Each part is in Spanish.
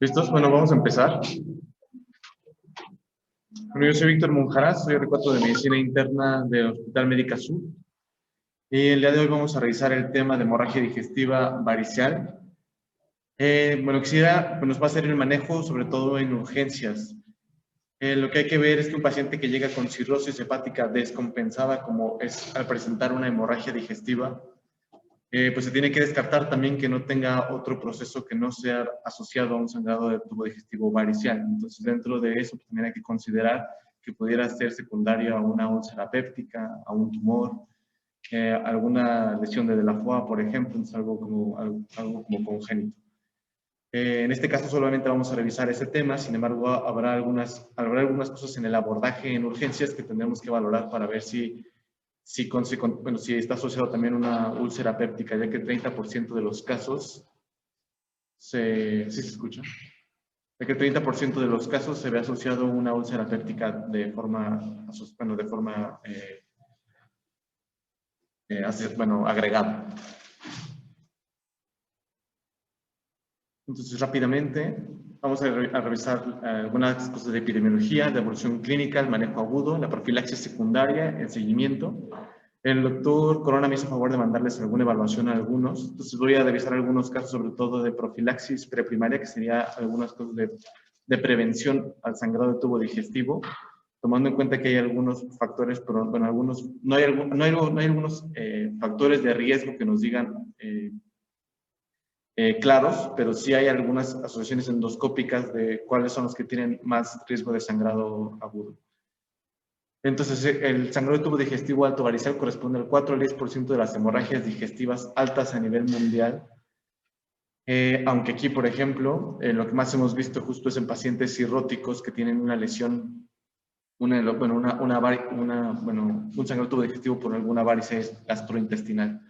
¿Listos? Bueno, vamos a empezar. Bueno, yo soy Víctor Monjaraz, soy R4 de Medicina Interna del Hospital Médica Sur. Y el día de hoy vamos a revisar el tema de hemorragia digestiva variceal. Bueno, nos va a hacer el manejo, sobre todo en urgencias. Lo que hay que ver es que un paciente que llega con cirrosis hepática descompensada, como es al presentar una hemorragia digestiva, pues se tiene que descartar también que no tenga otro proceso que no sea asociado a un sangrado del tubo digestivo variceal. Entonces, dentro de eso, pues, también hay que considerar que pudiera ser secundaria a una úlcera péptica, a un tumor, alguna lesión de la foie, por ejemplo, entonces algo como congénito. En este caso solamente vamos a revisar ese tema, sin embargo habrá algunas cosas en el abordaje en urgencias que tendremos que valorar para ver si está asociado también a una úlcera péptica, ya que el 30% de los casos ¿sí se escucha? Ya que el 30% de los casos se ve asociado a una úlcera péptica de forma agregada. Entonces, rápidamente, vamos a revisar algunas cosas de epidemiología, de evolución clínica, el manejo agudo, la profilaxis secundaria, el seguimiento. El doctor Corona me hizo favor de mandarles alguna evaluación a algunos. Entonces, voy a revisar algunos casos, sobre todo de profilaxis preprimaria, que sería algunas cosas de prevención al sangrado de tubo digestivo, tomando en cuenta que hay algunos factores, pero bueno, no hay algunos factores de riesgo que nos digan claros, pero sí hay algunas asociaciones endoscópicas de cuáles son los que tienen más riesgo de sangrado agudo. Entonces, el sangrado de tubo digestivo alto variceal corresponde al 4 al 10% de las hemorragias digestivas altas a nivel mundial. Aunque aquí, por ejemplo, lo que más hemos visto justo es en pacientes cirróticos que tienen una lesión, un sangrado de tubo digestivo por alguna varice gastrointestinal,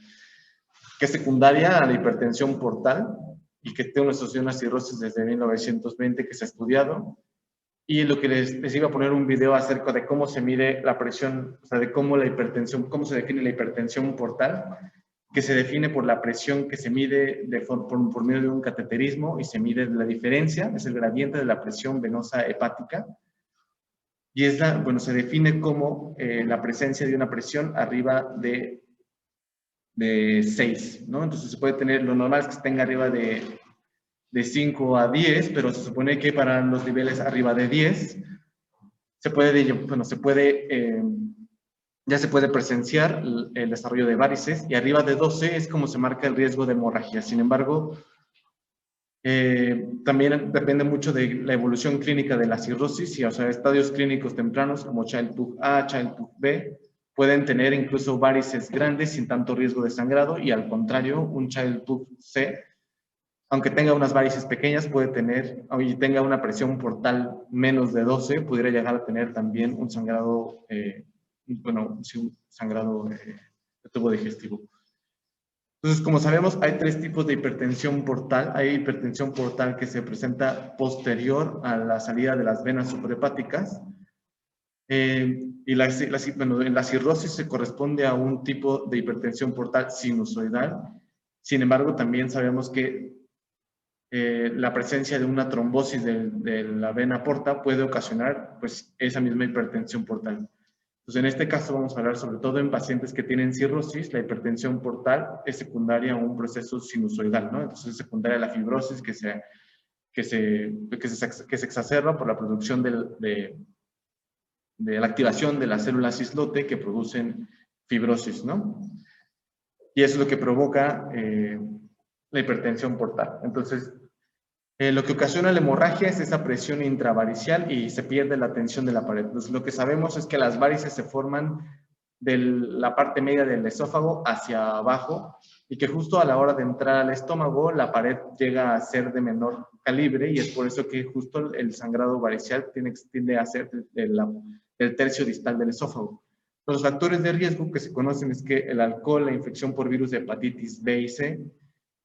que es secundaria a la hipertensión portal y que tiene una asociación a cirrosis desde 1920 que se ha estudiado. Y lo que les iba a poner un video acerca de cómo se mide la presión, o sea, de cómo se define la hipertensión portal, que se define por la presión que se mide por medio de un cateterismo y se mide la diferencia, es el gradiente de la presión venosa hepática. Y se define como la presencia de una presión arriba de 6, ¿no? Entonces se puede tener, lo normal es que se tenga arriba de 5 a 10, pero se supone que para los niveles arriba de 10 ya se puede presenciar el desarrollo de varices, y arriba de 12 es como se marca el riesgo de hemorragia. Sin embargo, también depende mucho de la evolución clínica de la cirrosis, o sea, estadios clínicos tempranos como Child-Pugh A, Child-Pugh B, pueden tener incluso varices grandes sin tanto riesgo de sangrado, y al contrario, un Child-Pugh C, aunque tenga unas varices pequeñas, puede tener, y tenga una presión portal menos de 12, pudiera llegar a tener también un sangrado, un sangrado de tubo digestivo. Entonces, como sabemos, hay 3 tipos de hipertensión portal. Hay hipertensión portal que se presenta posterior a la salida de las venas suprahepáticas. Y en la cirrosis se corresponde a un tipo de hipertensión portal sinusoidal. Sin embargo, también sabemos que la presencia de una trombosis de la vena porta puede ocasionar pues, esa misma hipertensión portal. Entonces, en este caso vamos a hablar sobre todo en pacientes que tienen cirrosis. La hipertensión portal es secundaria a un proceso sinusoidal, ¿no? Entonces, es secundaria a la fibrosis que se exacerba por la producción de la activación de las células islote que producen fibrosis, ¿no? Y eso es lo que provoca la hipertensión portal. Entonces, lo que ocasiona la hemorragia es esa presión intravaricial y se pierde la tensión de la pared. Entonces, lo que sabemos es que las varices se forman de la parte media del esófago hacia abajo, y que justo a la hora de entrar al estómago la pared llega a ser de menor calibre, y es por eso que justo el sangrado variceal tiende a ser del tercio distal del esófago. Los factores de riesgo que se conocen es que el alcohol, la infección por virus de hepatitis B y C,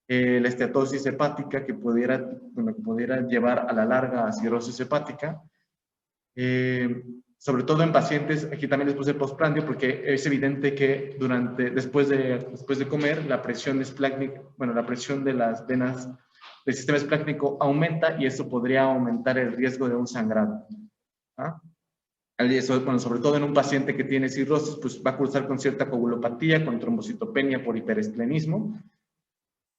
la esteatosis hepática que pudiera llevar a la larga a cirrosis hepática, sobre todo en pacientes, aquí también les puse postprandio porque es evidente que después de comer la presión esplácnica, la presión de las venas el sistema esplácnico aumenta y eso podría aumentar el riesgo de un sangrado. ¿Ah? Bueno, sobre todo en un paciente que tiene cirrosis, pues va a cursar con cierta coagulopatía, con trombocitopenia por hiperesplenismo,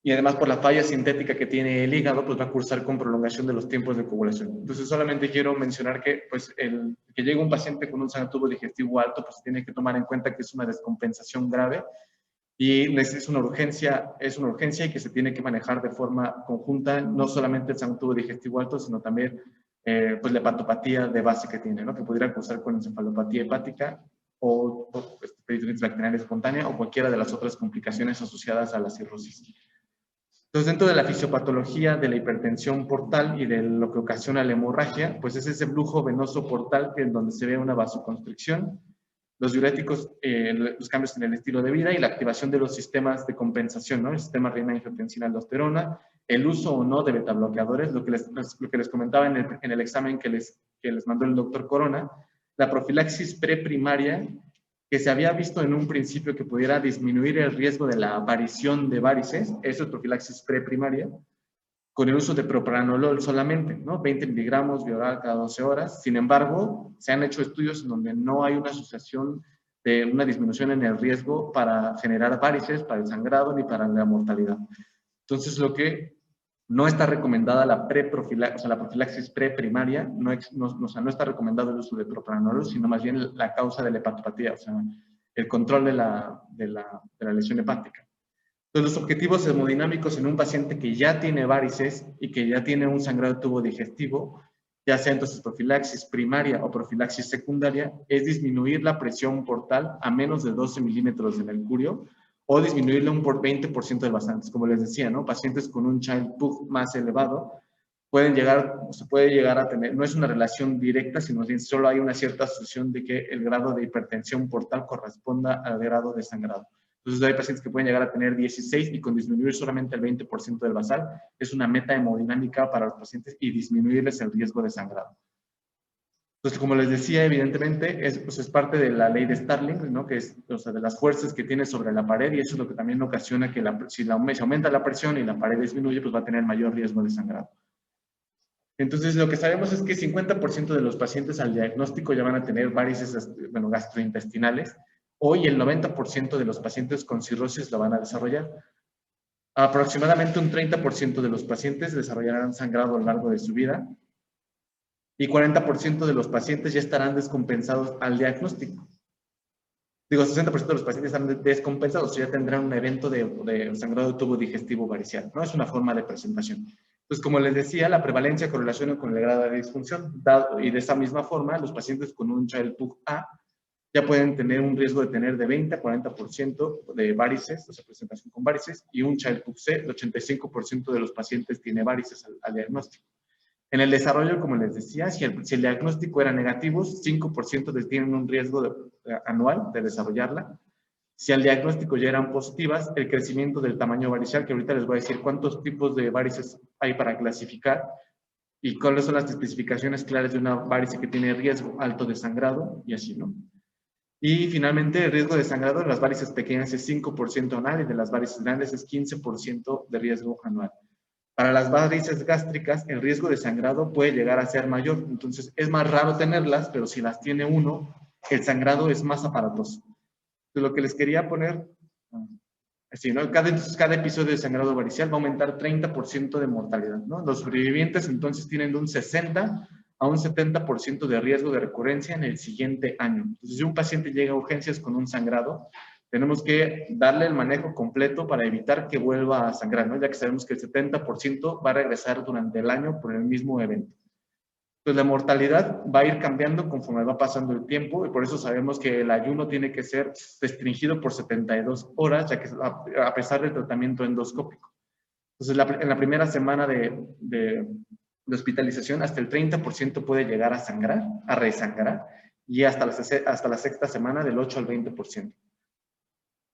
y además por la falla sintética que tiene el hígado, pues va a cursar con prolongación de los tiempos de coagulación. Entonces solamente quiero mencionar que pues que llegue un paciente con un sangrado digestivo alto, pues tiene que tomar en cuenta que es una descompensación grave y es una urgencia y que se tiene que manejar de forma conjunta, no solamente el sangrado digestivo alto, sino también pues la hepatopatía de base que tiene, ¿no? Que pudiera cursar con encefalopatía hepática o peritonitis bacteriana espontánea o cualquiera de las otras complicaciones asociadas a la cirrosis. Entonces, dentro de la fisiopatología de la hipertensión portal y de lo que ocasiona la hemorragia, pues es ese flujo venoso portal en donde se ve una vasoconstricción, los diuréticos, los cambios en el estilo de vida y la activación de los sistemas de compensación, ¿no? El sistema renina-angiotensina-aldosterona, el uso o no de betabloqueadores, lo que les comentaba en el examen que les mandó el doctor Corona, la profilaxis preprimaria, que se había visto en un principio que pudiera disminuir el riesgo de la aparición de varices, eso es profilaxis preprimaria, con el uso de propranolol solamente, ¿no? 20 miligramos bioral cada 12 horas. Sin embargo, se han hecho estudios en donde no hay una asociación de una disminución en el riesgo para generar varices, para el sangrado, ni para la mortalidad. Entonces, lo que no está recomendada la profilaxis preprimaria, no está recomendado el uso de propranolol, sino más bien la causa de la hepatopatía, o sea, el control de la lesión hepática. Entonces, los objetivos hemodinámicos en un paciente que ya tiene varices y que ya tiene un sangrado de tubo digestivo, ya sea entonces profilaxis primaria o profilaxis secundaria, es disminuir la presión portal a menos de 12 milímetros de mercurio o disminuirle un 20% del bastante. Como les decía, ¿no? Pacientes con un child pug más elevado se puede llegar a tener, no es una relación directa, sino que solo hay una cierta asociación de que el grado de hipertensión portal corresponda al grado de sangrado. Entonces hay pacientes que pueden llegar a tener 16 y con disminuir solamente el 20% del basal es una meta hemodinámica para los pacientes y disminuirles el riesgo de sangrado. Entonces, como les decía, evidentemente es parte de la ley de Starling, ¿no? Que es, o sea, de las fuerzas que tiene sobre la pared, y eso es lo que también ocasiona que si se aumenta la presión y la pared disminuye, pues va a tener mayor riesgo de sangrado. Entonces, lo que sabemos es que 50% de los pacientes al diagnóstico ya van a tener varices gastrointestinales. Hoy el 90% de los pacientes con cirrosis lo van a desarrollar. Aproximadamente un 30% de los pacientes desarrollarán sangrado a lo largo de su vida y 40% de los pacientes ya estarán descompensados al diagnóstico. Digo, 60% de los pacientes están descompensados, o sea, ya tendrán un evento de sangrado de tubo digestivo varicial, ¿no? Es una forma de presentación. Pues como les decía, la prevalencia correlaciona con el grado de disfunción, y de esa misma forma, los pacientes con un Child Pugh A ya pueden tener un riesgo de tener de 20 a 40% de varices, o sea, presentación con varices, y un Child Pugh C, el 85% de los pacientes tiene varices al diagnóstico. En el desarrollo, como les decía, si el diagnóstico era negativo, 5% tienen un riesgo anual de desarrollarla. Si al diagnóstico ya eran positivas, el crecimiento del tamaño varicial, que ahorita les voy a decir cuántos tipos de varices hay para clasificar y cuáles son las especificaciones claras de una varice que tiene riesgo alto de sangrado y así, ¿no? Y finalmente, el riesgo de sangrado en las varices pequeñas es 5% anual y de las varices grandes es 15% de riesgo anual. Para las varices gástricas, el riesgo de sangrado puede llegar a ser mayor. Entonces, es más raro tenerlas, pero si las tiene uno, el sangrado es más aparatoso. Entonces, lo que les quería poner, así, ¿no? Cada episodio de sangrado varicial va a aumentar 30% de mortalidad, ¿no? Los sobrevivientes, entonces, tienen de un 60 a un 70% de riesgo de recurrencia en el siguiente año. Entonces, si un paciente llega a urgencias con un sangrado, tenemos que darle el manejo completo para evitar que vuelva a sangrar, ¿no? Ya que sabemos que el 70% va a regresar durante el año por el mismo evento. Pues la mortalidad va a ir cambiando conforme va pasando el tiempo y por eso sabemos que el ayuno tiene que ser restringido por 72 horas, ya que a pesar del tratamiento endoscópico. Entonces, en la primera semana de hospitalización, hasta el 30% puede llegar a sangrar, a resangrar, y hasta la sexta semana del 8 al 20%.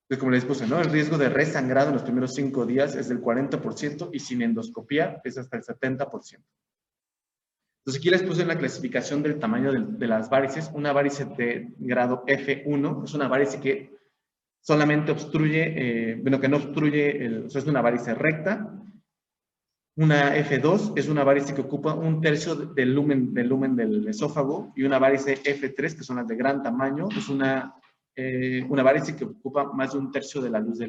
Entonces, como les puse, ¿no? El riesgo de resangrado en los primeros 5 días es del 40% y sin endoscopía es hasta el 70%. Entonces, aquí les puse en la clasificación del tamaño de las varices. Una varice de grado F1 es una varice que solamente obstruye, que no obstruye, o sea, es una varice recta. Una F2 es una varice que ocupa un tercio del lumen del esófago, y una varice F3, que son las de gran tamaño, es una varice que ocupa más de un tercio de la luz de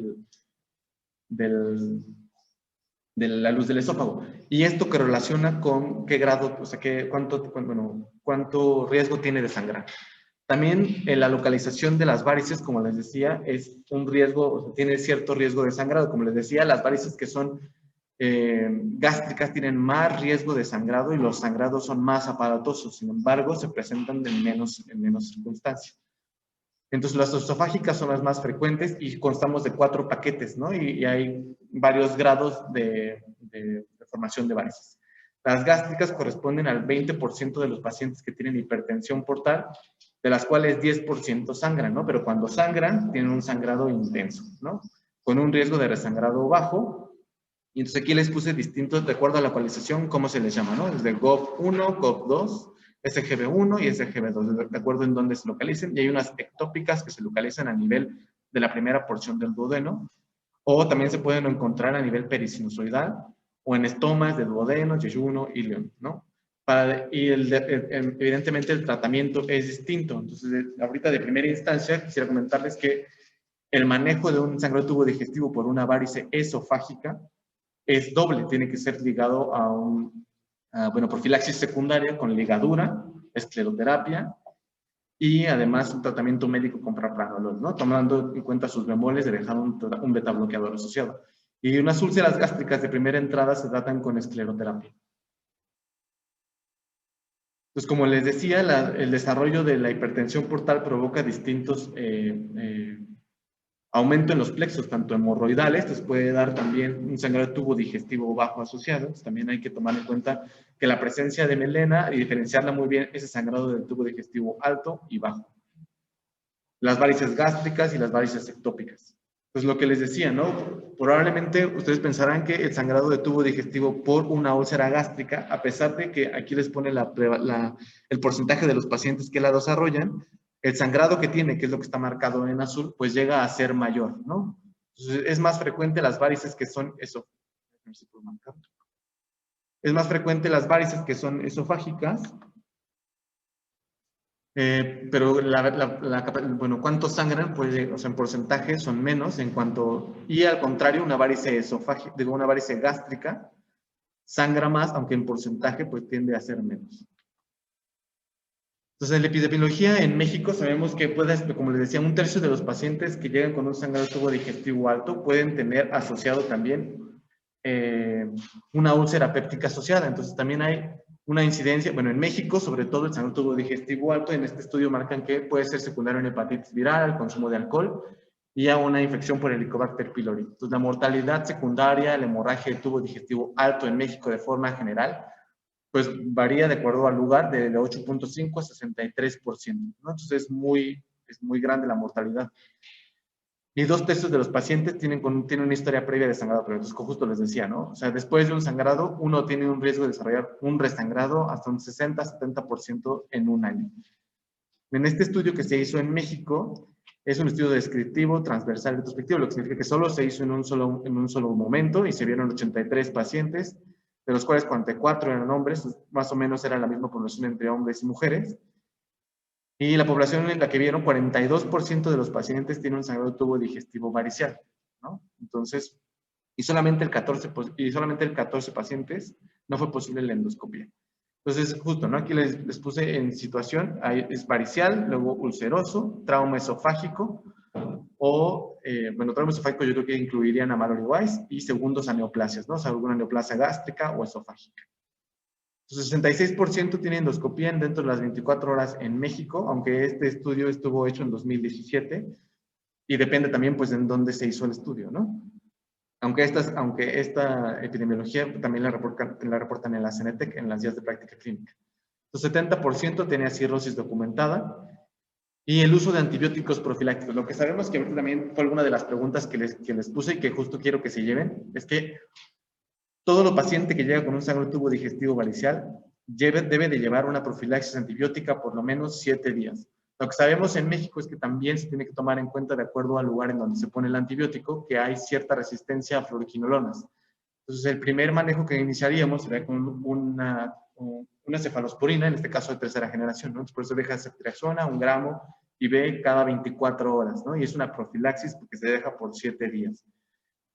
la luz del esófago. Y esto que relaciona con qué grado, o sea, cuánto riesgo tiene de sangrar. También la localización de las varices, como les decía, es un riesgo, o sea, tiene cierto riesgo de sangrado. Como les decía, las varices que son gástricas tienen más riesgo de sangrado y los sangrados son más aparatosos. Sin embargo, se presentan en menos circunstancias. Entonces, las esofágicas son las más frecuentes y constamos de 4 paquetes, ¿no? Y hay varios grados de formación de varices. Las gástricas corresponden al 20% de los pacientes que tienen hipertensión portal, de las cuales 10% sangran, ¿no? Pero cuando sangran, tienen un sangrado intenso, ¿no? Con un riesgo de resangrado bajo. Y entonces aquí les puse distintos, de acuerdo a la localización, cómo se les llama, ¿no? Desde GOV1, GOV2, SGB1 y SGB2, de acuerdo en dónde se localicen. Y hay unas ectópicas que se localizan a nivel de la primera porción del duodeno, o también se pueden encontrar a nivel perisinusoidal, o en estomas de duodeno, yeyuno, ileón, ¿no? Evidentemente el tratamiento es distinto. Entonces, ahorita de primera instancia, quisiera comentarles que el manejo de un sangrado tubo digestivo por una varice esofágica es doble. Tiene que ser ligado a profilaxis secundaria con ligadura, escleroterapia, y además un tratamiento médico con propranolol, ¿no? Tomando en cuenta sus bemoles de dejar un beta bloqueador asociado. Y unas úlceras gástricas de primera entrada se tratan con escleroterapia. Pues como les decía, el desarrollo de la hipertensión portal provoca distintos aumento en los plexos, tanto hemorroidales, les puede dar también un sangrado de tubo digestivo bajo asociado. Entonces, también hay que tomar en cuenta que la presencia de melena y diferenciarla muy bien ese sangrado del tubo digestivo alto y bajo. Las varices gástricas y las varices ectópicas. Pues lo que les decía, ¿no? Probablemente ustedes pensarán que el sangrado de tubo digestivo por una úlcera gástrica, a pesar de que aquí les pone el porcentaje de los pacientes que la desarrollan, el sangrado que tiene, que es lo que está marcado en azul, pues llega a ser mayor, ¿no? Entonces, es más frecuente las varices que son Es más frecuente las varices que son esofágicas, pero bueno, ¿cuántos sangran? Pues, o sea, en porcentaje son menos y al contrario, una varice esofágica, una varice gástrica, sangra más, aunque en porcentaje, pues tiende a ser menos. Entonces, en la epidemiología en México sabemos que como les decía, un tercio de los pacientes que llegan con un sangrado tubo digestivo alto pueden tener asociado también una úlcera péptica asociada. Entonces, también hay una incidencia, bueno, en México, sobre todo el sangrado tubo digestivo alto, en este estudio marcan que puede ser secundario en hepatitis viral, al consumo de alcohol y a una infección por Helicobacter pylori. Entonces, la mortalidad secundaria, la hemorragia de tubo digestivo alto en México de forma general, pues varía de acuerdo al lugar, de 8.5 a 63%, ¿no? Entonces, es muy grande la mortalidad. Y 2 tercios de los pacientes tienen una historia previa de sangrado previo. Entonces, como justo les decía, ¿no? O sea, después de un sangrado, uno tiene un riesgo de desarrollar un resangrado hasta un 60-70% en un año. En este estudio que se hizo en México, es un estudio descriptivo, transversal y retrospectivo, lo que significa que solo se hizo en un solo momento y se vieron 83 pacientes, de los cuales 44 eran hombres, más o menos era la misma población entre hombres y mujeres. Y la población en la que vieron, 42% de los pacientes tienen un sangrado tubo digestivo varicial, ¿no? Entonces, y solamente el 14 pacientes no fue posible la endoscopia. Entonces, justo, ¿no? Aquí les puse en situación, es varicial, luego ulceroso, trauma esofágico, trauma esofágico yo creo que incluirían a Mallory Weiss, y segundos a neoplasias, ¿no? O sea, alguna neoplasia gástrica o esofágica. 66% tiene endoscopía dentro de las 24 horas en México, aunque este estudio estuvo hecho en 2017, y depende también, pues, en dónde se hizo el estudio, ¿no? Aunque esta epidemiología también la reportan en la CENETEC, en las guías de práctica clínica. Entonces, 70% tenía cirrosis documentada, y el uso de antibióticos profilácticos. Lo que sabemos que también fue alguna de las preguntas que les puse y que justo quiero que se lleven, es que todo paciente que llega con un sangrado tubo digestivo varicial debe de llevar una profilaxis antibiótica por lo menos 7 días. Lo que sabemos en México es que también se tiene que tomar en cuenta, de acuerdo al lugar en donde se pone el antibiótico, que hay cierta resistencia a fluoroquinolonas. Entonces, el primer manejo que iniciaríamos sería con una cefalosporina, en este caso de tercera generación, ¿no? Entonces, por eso deja ceftriaxona, 1 gramo, y B cada 24 horas, ¿no? Y es una profilaxis porque se deja por 7 días.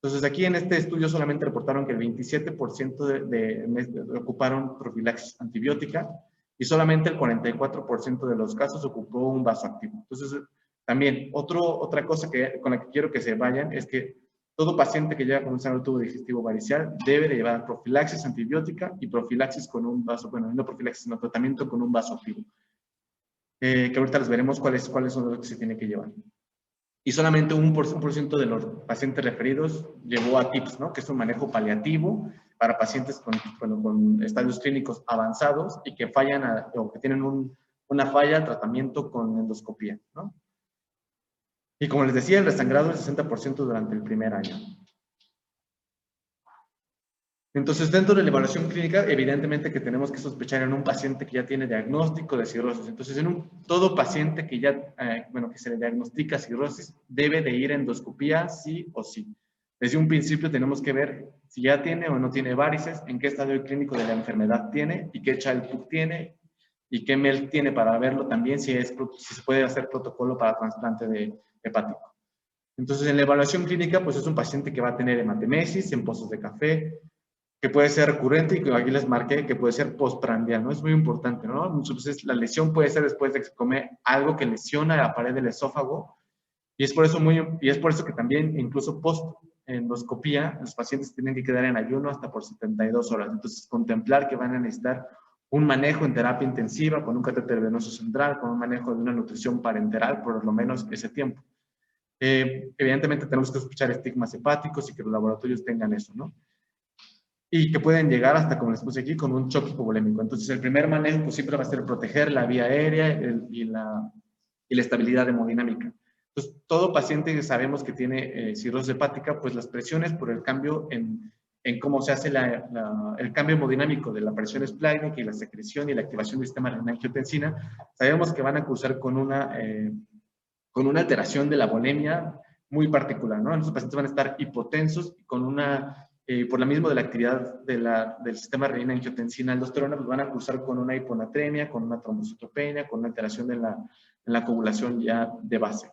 Entonces, aquí en este estudio solamente reportaron que el 27% ocuparon profilaxis antibiótica y solamente el 44% de los casos ocupó un vasoactivo. Entonces, también otra cosa con la que quiero que se vayan es que todo paciente que llega con un sangrado tubo digestivo varicial debe de llevar profilaxis antibiótica y profilaxis con un vaso, bueno, no profilaxis, sino tratamiento con un vasoactivo. Que ahorita les veremos cuáles son los que se tiene que llevar. Y solamente un por ciento de los pacientes referidos llevó a TIPS, ¿no? Que es un manejo paliativo para pacientes con estadios clínicos avanzados y que fallan o que tienen una falla al tratamiento con endoscopía, ¿no? Y como les decía, el resangrado es 60% durante el primer año. Entonces, dentro de la evaluación clínica, evidentemente que tenemos que sospechar en un paciente que ya tiene diagnóstico de cirrosis. Entonces, todo paciente que ya, que se le diagnostica cirrosis, debe de ir a endoscopía sí o sí. Desde un principio tenemos que ver si ya tiene o no tiene varices, en qué estadio clínico de la enfermedad tiene y qué Child-Pugh tiene y qué MEL tiene para verlo también, si se puede hacer protocolo para trasplante de hepático. Entonces, en la evaluación clínica, pues es un paciente que va a tener hematemesis en pozos de café, que puede ser recurrente y que aquí les marqué que puede ser postprandial, ¿no? Es muy importante, ¿no? Muchas veces la lesión puede ser después de que se come algo que lesiona la pared del esófago y es por eso que también incluso post-endoscopía los pacientes tienen que quedar en ayuno hasta por 72 horas. Entonces, contemplar que van a necesitar un manejo en terapia intensiva con un catéter venoso central, con un manejo de una nutrición parenteral por lo menos ese tiempo. Evidentemente tenemos que sospechar estigmas hepáticos y que los laboratorios tengan eso, ¿no? Y que pueden llegar hasta, como les puse aquí, con un shock hipovolémico. Entonces, el primer manejo pues, siempre va a ser proteger la vía aérea y la estabilidad hemodinámica. Entonces, todo paciente que sabemos que tiene cirrosis hepática, pues las presiones por el cambio en cómo se hace el cambio hemodinámico de la presión esplácnica y la secreción y la activación del sistema renina-angiotensina, sabemos que van a cursar con una alteración de la volemia muy particular, ¿no? Los pacientes van a estar hipotensos y con por la misma de la actividad del sistema renina-angiotensina-aldosterona, pues van a cursar con una hiponatremia, con una trombocitopenia, con una alteración en la coagulación ya de base.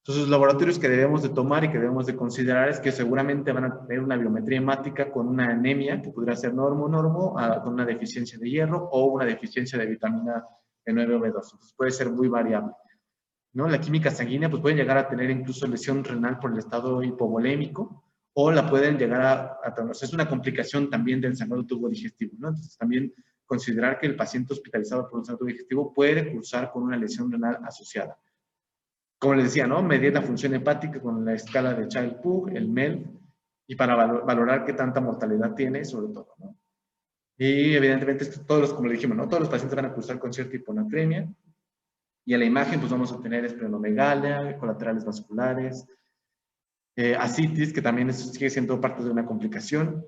Entonces, los laboratorios que debemos de tomar y que debemos de considerar es que seguramente van a tener una biometría hemática con una anemia, que podría ser normo, con una deficiencia de hierro o una deficiencia de vitamina B9 o B2. Entonces, puede ser muy variable, ¿no? La química sanguínea pues puede llegar a tener incluso lesión renal por el estado hipovolémico o la pueden llegar es una complicación también del sangrado tubo digestivo, ¿no? Entonces también considerar que el paciente hospitalizado por un sangrado tubo digestivo puede cursar con una lesión renal asociada. Como les decía, ¿no? Medir la función hepática con la escala de Child-Pugh, el MEL, y para valorar qué tanta mortalidad tiene, sobre todo, ¿no? Y evidentemente, como le dijimos, ¿no? Todos los pacientes van a cursar con cierta hiponatremia. Y en la imagen, pues vamos a tener esplenomegalia, colaterales vasculares, ascitis, que también sigue siendo parte de una complicación,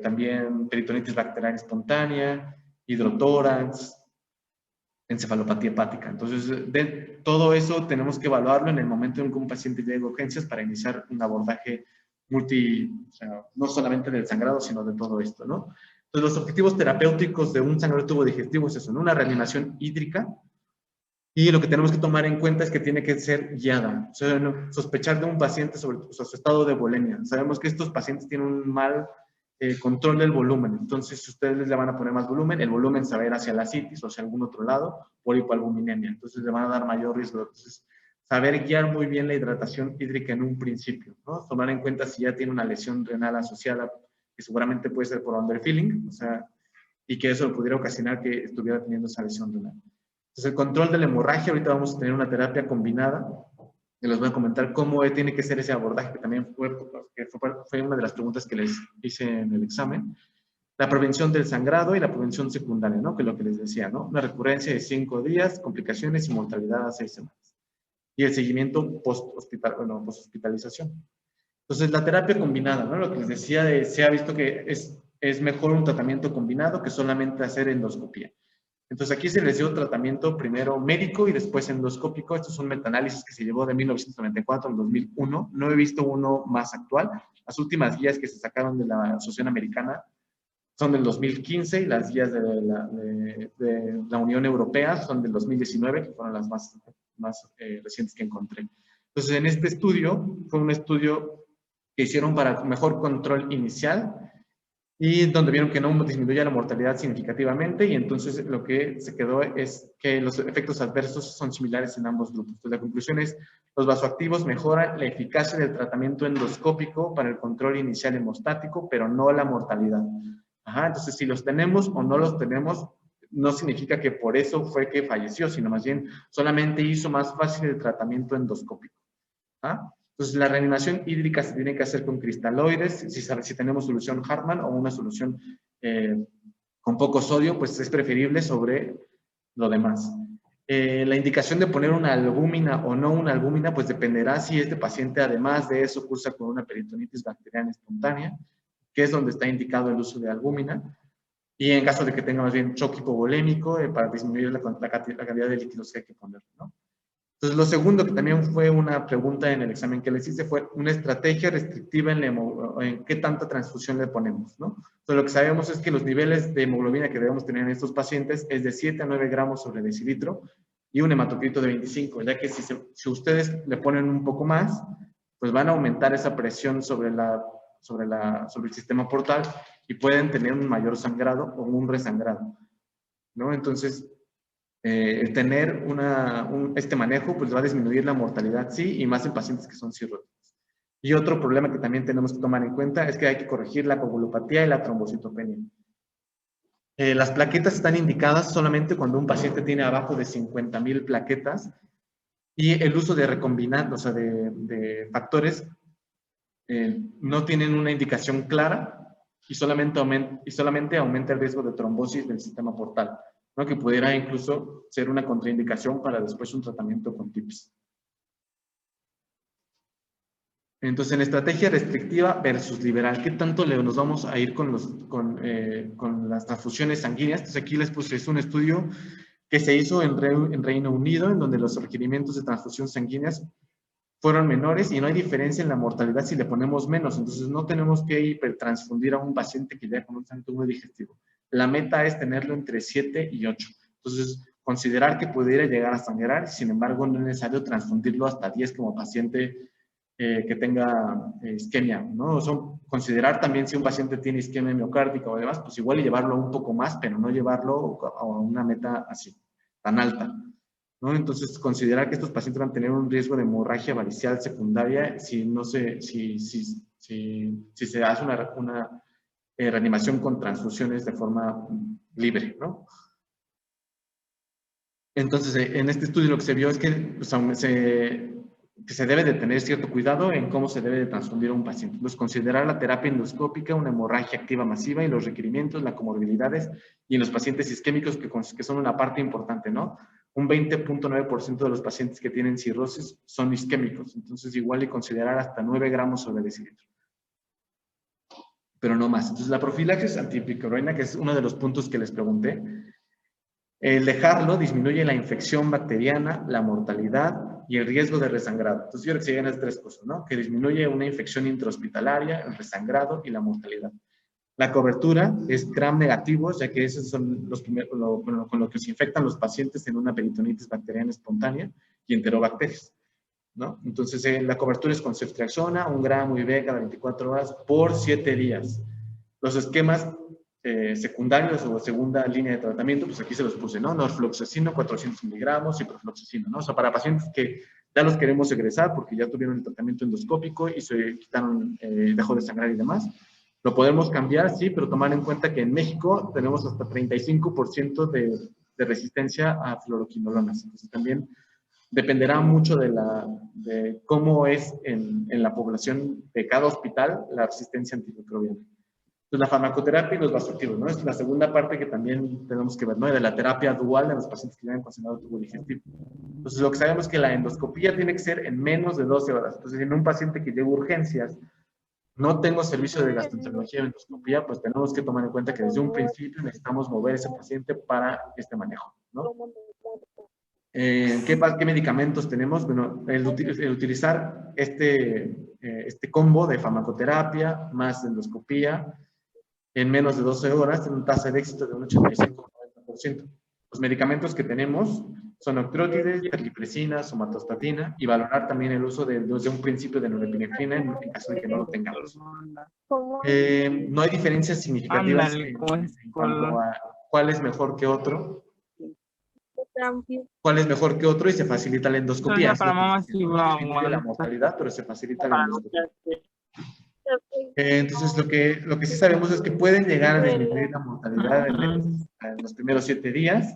también peritonitis bacteriana espontánea, hidrotórax, encefalopatía hepática. Entonces, de todo eso tenemos que evaluarlo en el momento en que un paciente llegue a urgencias para iniciar un abordaje o sea, no solamente del sangrado, sino de todo esto, ¿no? Entonces, los objetivos terapéuticos de un sangrado tubo digestivo es eso, ¿no? Una reanimación hídrica. Y lo que tenemos que tomar en cuenta es que tiene que ser guiada. O sea, sospechar de un paciente sobre su estado de volemia. Sabemos que estos pacientes tienen un mal control del volumen. Entonces, si ustedes le van a poner más volumen, el volumen se va a ir hacia la ascitis o hacia algún otro lado por hipoalbuminemia. Entonces, le van a dar mayor riesgo. Entonces, saber guiar muy bien la hidratación hídrica en un principio, ¿no? Tomar en cuenta si ya tiene una lesión renal asociada, que seguramente puede ser por underfilling, o sea, y que eso pudiera ocasionar que estuviera teniendo esa lesión renal. Entonces, el control de la hemorragia, ahorita vamos a tener una terapia combinada, y les voy a comentar cómo tiene que ser ese abordaje, que también fue una de las preguntas que les hice en el examen. La prevención del sangrado y la prevención secundaria, ¿no? Que es lo que les decía, ¿no? Una recurrencia de 5 días, complicaciones y mortalidad a 6 semanas. Y el seguimiento post-hospitalización. Entonces, la terapia combinada, ¿no? Lo que les decía, se ha visto que es mejor un tratamiento combinado que solamente hacer endoscopía. Entonces, aquí se les dio tratamiento primero médico y después endoscópico. Esto es un metaanálisis que se llevó de 1994 al 2001. No he visto uno más actual. Las últimas guías que se sacaron de la Asociación Americana son del 2015 y las guías de la Unión Europea son del 2019, que fueron las más recientes que encontré. Entonces, en este estudio, fue un estudio que hicieron para mejor control inicial y donde vieron que no disminuía la mortalidad significativamente, y entonces lo que se quedó es que los efectos adversos son similares en ambos grupos. Entonces, la conclusión es, los vasoactivos mejoran la eficacia del tratamiento endoscópico para el control inicial hemostático, pero no la mortalidad. Ajá, entonces, si los tenemos o no los tenemos, no significa que por eso fue que falleció, sino más bien solamente hizo más fácil el tratamiento endoscópico. ¿Ah? Entonces, la reanimación hídrica se tiene que hacer con cristaloides. Si tenemos solución Hartmann o una solución con poco sodio, pues es preferible sobre lo demás. La indicación de poner una albúmina o no una albúmina, pues dependerá si este paciente, además de eso, cursa con una peritonitis bacteriana espontánea, que es donde está indicado el uso de albúmina, y en caso de que tenga más bien shock hipovolémico, para disminuir la cantidad de líquidos que hay que poner, ¿no? Entonces, lo segundo, que también fue una pregunta en el examen que les hice, fue una estrategia restrictiva en qué tanta transfusión le ponemos, ¿no? Entonces, lo que sabemos es que los niveles de hemoglobina que debemos tener en estos pacientes es de 7 a 9 gramos sobre decilitro y un hematocrito de 25, ya que si ustedes le ponen un poco más, pues van a aumentar esa presión sobre el sistema portal y pueden tener un mayor sangrado o un resangrado, ¿no? Entonces, el tener este manejo pues va a disminuir la mortalidad, sí, y más en pacientes que son cirróticos. Y otro problema que también tenemos que tomar en cuenta es que hay que corregir la coagulopatía y la trombocitopenia. Las plaquetas están indicadas solamente cuando un paciente tiene abajo de 50,000 plaquetas, y el uso de recombinantes, o sea, de factores, no tienen una indicación clara y solamente aumenta el riesgo de trombosis del sistema portal, ¿no? Que pudiera incluso ser una contraindicación para después un tratamiento con TIPS. Entonces, en estrategia restrictiva versus liberal, ¿qué tanto nos vamos a ir con las transfusiones sanguíneas? Entonces, aquí les puse, es un estudio que se hizo en Reino Unido, en donde los requerimientos de transfusión sanguíneas fueron menores y no hay diferencia en la mortalidad si le ponemos menos. Entonces, no tenemos que hipertransfundir a un paciente que ya con un síntoma digestivo. La meta es tenerlo entre 7 y 8. Entonces, considerar que pudiera llegar a sangrar, sin embargo, no es necesario transfundirlo hasta 10 como paciente que tenga isquemia, ¿no? Considerar también si un paciente tiene isquemia miocárdica o demás, pues igual y llevarlo un poco más, pero no llevarlo a una meta así, tan alta, ¿no? Entonces, considerar que estos pacientes van a tener un riesgo de hemorragia varicial secundaria si se hace una reanimación con transfusiones de forma libre, ¿no? Entonces, en este estudio lo que se vio es que pues, que se debe de tener cierto cuidado en cómo se debe de transfundir a un paciente. Entonces, considerar la terapia endoscópica, una hemorragia activa masiva y los requerimientos, las comorbilidades, y en los pacientes isquémicos que son una parte importante, ¿no? Un 20.9% de los pacientes que tienen cirrosis son isquémicos, entonces igual y considerar hasta 9 gramos sobre decilitro, pero no más. Entonces, la profilaxis antipicroína, que es uno de los puntos que les pregunté, el dejarlo disminuye la infección bacteriana, la mortalidad y el riesgo de resangrado. Entonces, yo creo que se llegan esas tres cosas, ¿no? Que disminuye una infección intrahospitalaria, el resangrado y la mortalidad. La cobertura es gram negativos, ya que esos son los primeros con lo que se infectan los pacientes en una peritonitis bacteriana espontánea y enterobacterias, ¿no? Entonces, la cobertura es con ceftriaxona, 1 gramo IV cada 24 horas por 7 días. Los esquemas secundarios o segunda línea de tratamiento, pues aquí se los puse, ¿no? Norfloxacino, 400 miligramos, ciprofloxacino, ¿no? O sea, para pacientes que ya los queremos egresar porque ya tuvieron el tratamiento endoscópico y se quitaron, dejó de sangrar y demás. Lo podemos cambiar, sí, pero tomar en cuenta que en México tenemos hasta 35% de resistencia a fluoroquinolonas. Entonces, también dependerá mucho de cómo es en la población de cada hospital la resistencia antimicrobiana. Entonces, la farmacoterapia y los vasoactivos, ¿no? Es la segunda parte que también tenemos que ver, ¿no? De la terapia dual de los pacientes que llevan concentrado tubo digestivo. Entonces, lo que sabemos es que la endoscopía tiene que ser en menos de 12 horas. Entonces, en un paciente que lleva urgencias no tengo servicio de gastroenterología o endoscopía, pues tenemos que tomar en cuenta que desde un principio necesitamos mover a ese paciente para este manejo, ¿no? ¿Qué medicamentos tenemos? Bueno, el utilizar este combo de farmacoterapia más endoscopía en menos de 12 horas tiene una tasa de éxito de un 85-90%. Los medicamentos que tenemos son octreotides, terlipresina, somatostatina, y valorar también el uso desde un principio de norepinefrina en caso de que no lo tengamos. No hay diferencias significativas en cuanto a cuál es mejor que otro. ¿Cuál es mejor que otro? Y se facilita la endoscopía. Disminuye la mortalidad, pero se facilita la endoscopía. Entonces, lo que sí sabemos es que pueden llegar a disminuir la mortalidad en los primeros 7 días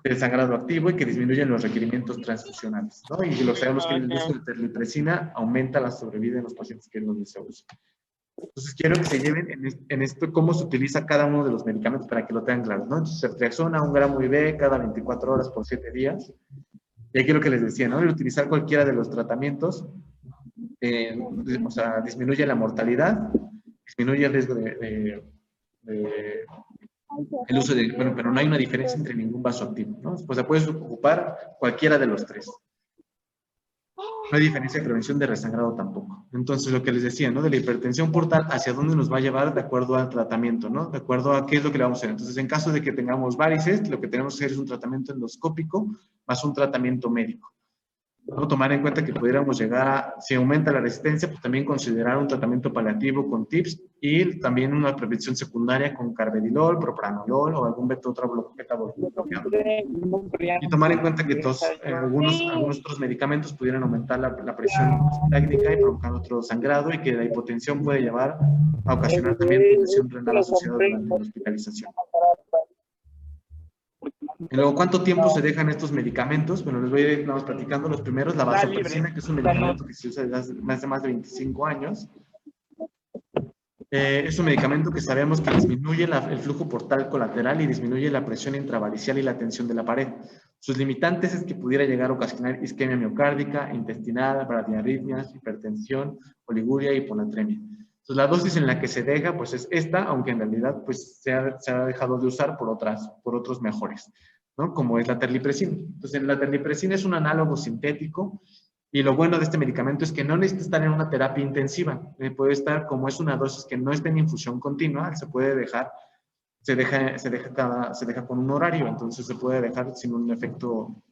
del sangrado activo y que disminuyen los requerimientos transfusionales, ¿no? Y lo sabemos que el uso de terlipresina aumenta la sobrevida en los pacientes que es donde se usa. Entonces, quiero que se lleven en esto cómo se utiliza cada uno de los medicamentos para que lo tengan claro, ¿no? Entonces, ceftriaxona, 1 gramo IV cada 24 horas por 7 días. Y aquí lo que les decía, ¿no? El utilizar cualquiera de los tratamientos, o sea, disminuye la mortalidad, disminuye el riesgo el uso de, bueno, pero no hay una diferencia entre ningún vasoactivo, ¿no? Pues puedes ocupar cualquiera de los 3. No hay diferencia de prevención de resangrado tampoco. Entonces, lo que les decía, ¿no? De la hipertensión portal, hacia dónde nos va a llevar de acuerdo al tratamiento, ¿no? De acuerdo a qué es lo que le vamos a hacer. Entonces, en caso de que tengamos varices, lo que tenemos que hacer es un tratamiento endoscópico más un tratamiento médico. ¿No? Tomar en cuenta que pudiéramos llegar a, si aumenta la resistencia, pues también considerar un tratamiento paliativo con TIPS y también una prevención secundaria con carvedilol, propranolol o algún beta-bloqueador. Y tomar en cuenta que algunos otros medicamentos pudieran aumentar la presión técnica y provocar otro sangrado y que la hipotensión puede llevar a ocasionar también presión renal asociada durante la hospitalización. Y luego, ¿cuánto tiempo se dejan estos medicamentos? Bueno, les voy a ir platicando los primeros. La vasopresina, que es un medicamento que se usa desde hace más de 25 años. Es un medicamento que sabemos que disminuye el flujo portal colateral y disminuye la presión intravaricial y la tensión de la pared. Sus limitantes es que pudiera llegar a ocasionar isquemia miocárdica, intestinal, bradiarritmias, hipertensión, oliguria y hiponatremia. Entonces, la dosis en la que se deja, pues es esta, aunque en realidad pues, se ha dejado de usar por otros mejores, ¿no? Como es la terlipresina. Entonces, la terlipresina es un análogo sintético y lo bueno de este medicamento es que no necesita estar en una terapia intensiva. Puede estar, como es una dosis que no está en infusión continua, se puede dejar, se deja con un horario, entonces se puede dejar sin un efecto,